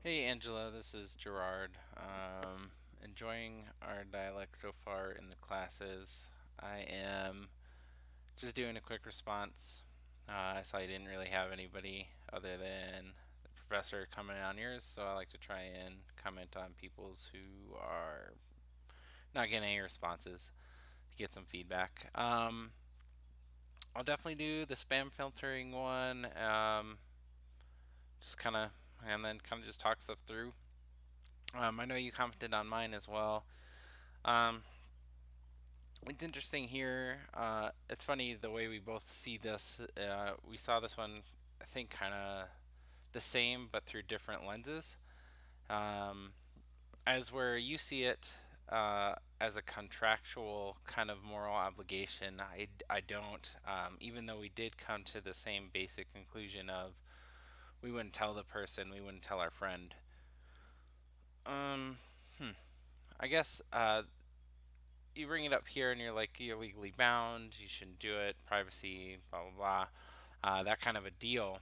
Hey Angela, this is Gerard. Enjoying our dialect so far in the classes. I am just doing a quick response. I saw you didn't really have anybody other than the professor comment on yours, so I like to try and comment on people's who are not getting any responses to get some feedback. I'll definitely do the spam filtering one, just kind of, and then kind of just talk stuff through. I know you commented on mine as well. Um, it's interesting here. It's funny the way we both see this. We saw this one, I think, kind of the same, but through different lenses. Um, as where you see it as a contractual kind of moral obligation, I don't. Even though we did come to the same basic conclusion of we wouldn't tell the person, we wouldn't tell our friend. Um, I guess you bring it up here and you're like you're legally bound, you shouldn't do it, privacy, blah blah blah, that kind of a deal.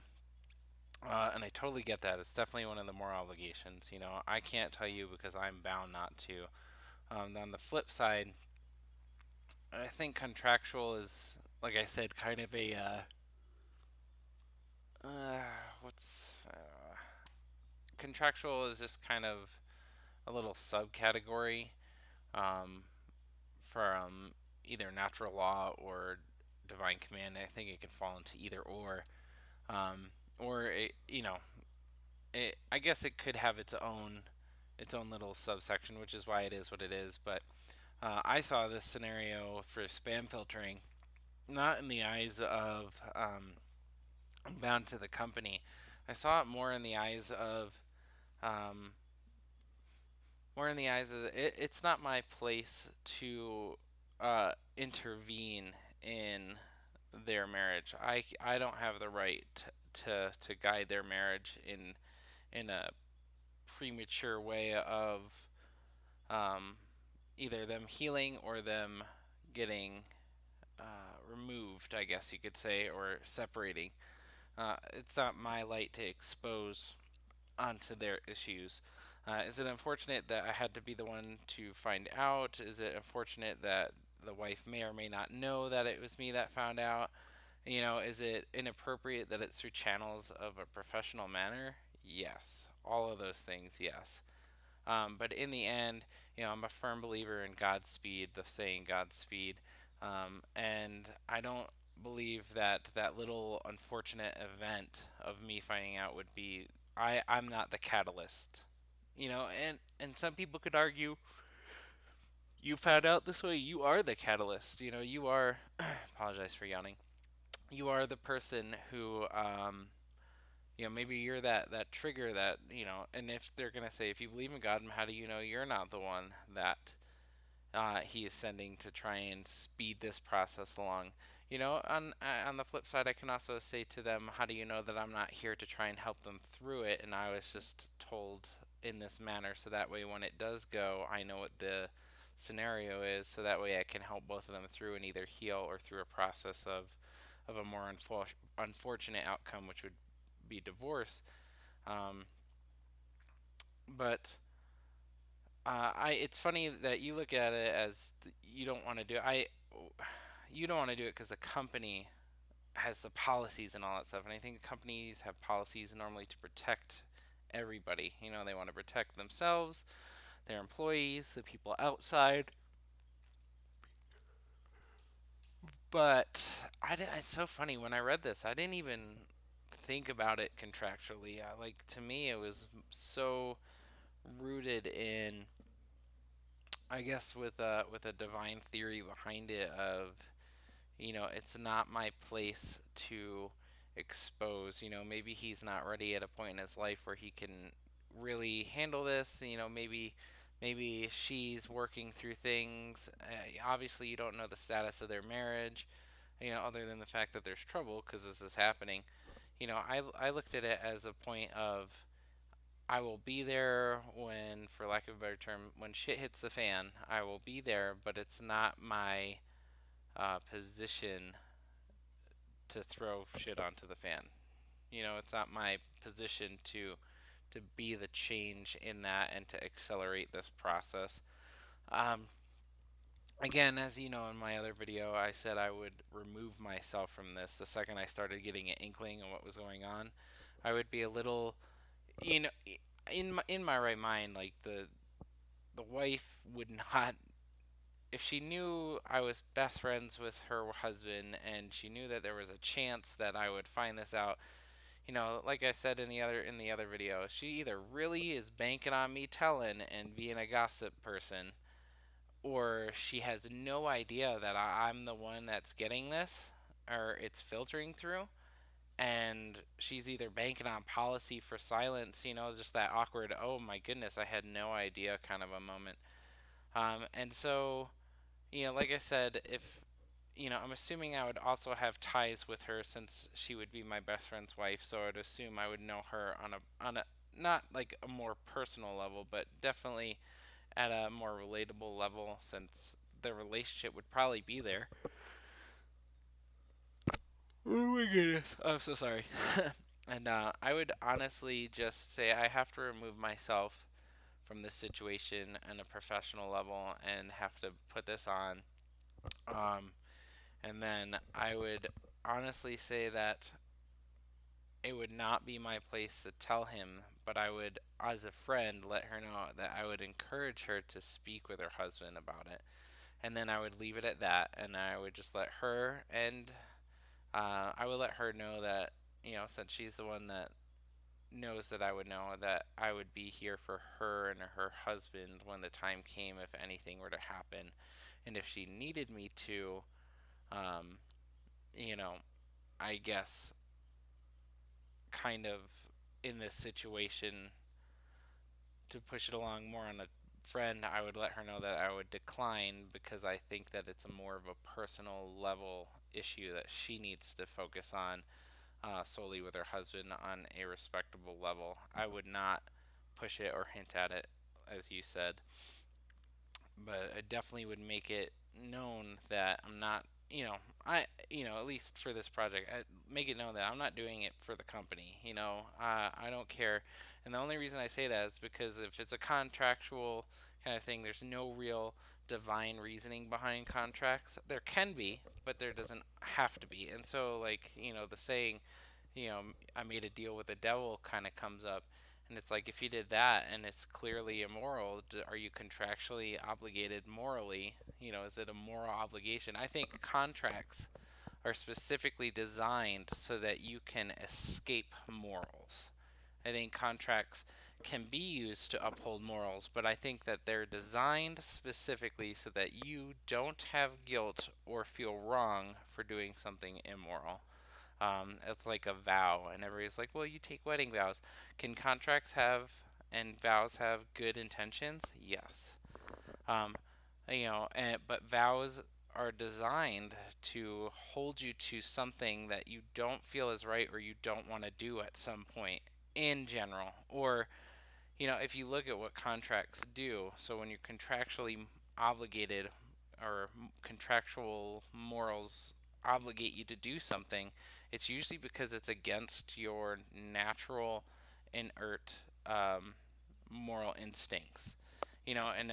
And I totally get that. It's definitely one of the moral obligations. I can't tell you because I'm bound not to. On the flip side, I think contractual is, like I said, kind of a what's contractual is just kind of a little subcategory um, from either natural law or divine command. I think it can fall into either um, or I guess it could have its own little subsection, which is why it is what it is. But I saw this scenario for spam filtering not in the eyes of bound to the company. I saw it um, more in the eyes of it's not my place to intervene in their marriage. I don't have the right to guide their marriage in a premature way of um, either them healing or them getting removed, I guess you could say, or separating. It's not my light to expose onto their issues. Is it unfortunate that I had to be the one to find out? Is it unfortunate that the wife may or may not know that it was me that found out? Is it inappropriate that it's through channels of a professional manner? Yes. All of those things, yes. But in the end, I'm a firm believer in Godspeed, the saying Godspeed. And I don't believe that that little unfortunate event of me finding out would be, I'm not the catalyst. And some people could argue you found out this way, you are the catalyst. You are, apologize for yawning, you are the person who, maybe you're that trigger that, and if they're going to say, if you believe in God, how do you know you're not the one that he is sending to try and speed this process along? On the flip side, I can also say to them, how do you know that I'm not here to try and help them through it? And I was just told in this manner, so that way when it does go, I know what the scenario is, so that way I can help both of them through and either heal or through a process of a more unfortunate outcome, which would be divorce. Um, but it's funny that you look at it as you don't want to do it. You don't want to do it because the company has the policies and all that stuff. And I think companies have policies normally to protect everybody. They want to protect themselves, their employees, the people outside. But it's so funny when I read this, I didn't even think about it contractually. To me, it was so rooted in, I guess, with a divine theory behind it of, it's not my place to expose. Maybe he's not ready at a point in his life where he can really handle this. Maybe she's working through things. Obviously, you don't know the status of their marriage, other than the fact that there's trouble because this is happening. I looked at it as a point of I will be there when, for lack of a better term, when shit hits the fan. I will be there, but it's not my position to throw shit onto the fan. It's not my position to to be the change in that and to accelerate this process. Um, Again, as you know, in my other video, I said I would remove myself from this the second I started getting an inkling of what was going on. I would be a little, you know, in my right mind, like the wife would not, if she knew I was best friends with her husband and she knew that there was a chance that I would find this out, like I said in the other video, she either really is banking on me telling and being a gossip person, or she has no idea that I'm the one that's getting this, or it's filtering through, and she's either banking on policy for silence, just that awkward, oh my goodness, I had no idea kind of a moment. And so, like I said, if I'm assuming I would also have ties with her since she would be my best friend's wife, so I'd assume I would know her on a not like a more personal level, but definitely at a more relatable level since the relationship would probably be there. Oh my goodness. I'm so sorry. And I would honestly just say I have to remove myself from this situation on a professional level and have to put this on. Um, and then I would honestly say that it would not be my place to tell him, but I would, as a friend, let her know that I would encourage her to speak with her husband about it. And then I would leave it at that, and I would just let her, and I would let her know that, since she's the one that knows that I would know, that I would be here for her and her husband when the time came if anything were to happen. And if she needed me to, um, you know, I guess kind of in this situation to push it along more on a friend, I would let her know that I would decline because I think that it's a more of a personal level issue that she needs to focus on solely with her husband on a respectable level. I would not push it or hint at it, as you said, but I definitely would make it known that I'm not, at least for this project, I make it known that I'm not doing it for the company. I don't care. And the only reason I say that is because if it's a contractual kind of thing, there's no real divine reasoning behind contracts. There can be, but there doesn't have to be. And so, like, the saying, I made a deal with the devil kind of comes up. And it's like, if you did that and it's clearly immoral, are you contractually obligated morally? Is it a moral obligation? I think contracts are specifically designed so that you can escape morals. I think contracts can be used to uphold morals, but I think that they're designed specifically so that you don't have guilt or feel wrong for doing something immoral. It's like a vow, and everybody's like, "Well, you take wedding vows. Can contracts have and vows have good intentions?" Yes. Um, but vows are designed to hold you to something that you don't feel is right or you don't want to do at some point in general. Or, if you look at what contracts do, so when you're contractually obligated or contractual morals obligate you to do something, it's usually because it's against your natural, inert moral instincts. And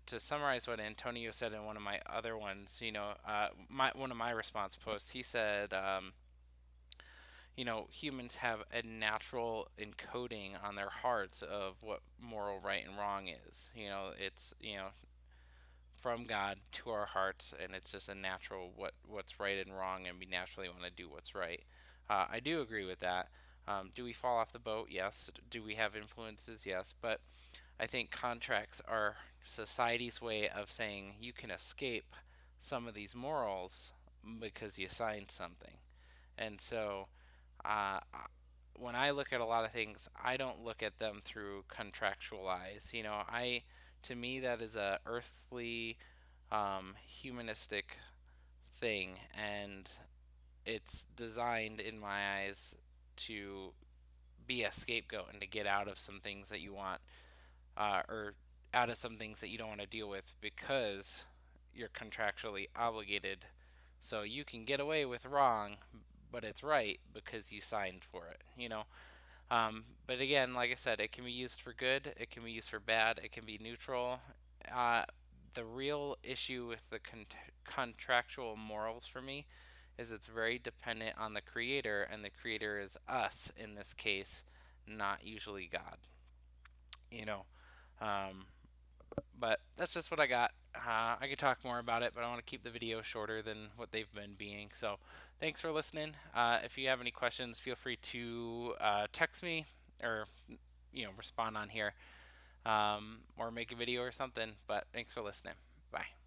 to summarize what Antonio said in one of my other ones, one of my response posts, he said, humans have a natural encoding on their hearts of what moral right and wrong is. It's from God to our hearts, and it's just a natural what's right and wrong, and we naturally want to do what's right. I do agree with that. Do we fall off the boat? Yes. Do we have influences? Yes. But I think contracts are society's way of saying you can escape some of these morals because you signed something. And so, uh, when I look at a lot of things, I don't look at them through contractual eyes. To me, that is a earthly, humanistic thing, and it's designed, in my eyes, to be a scapegoat and to get out of some things that you want, or out of some things that you don't want to deal with because you're contractually obligated. So you can get away with wrong, but it's right because you signed for it. But again, like I said, it can be used for good, it can be used for bad, it can be neutral. Uh, the real issue with the contractual morals for me is it's very dependent on the creator, and the creator is us in this case, not usually God. You know, um, but that's just what I got. I could talk more about it, but I want to keep the video shorter than what they've been being. So, thanks for listening. If you have any questions, feel free to text me or respond on here or make a video or something. But thanks for listening. Bye.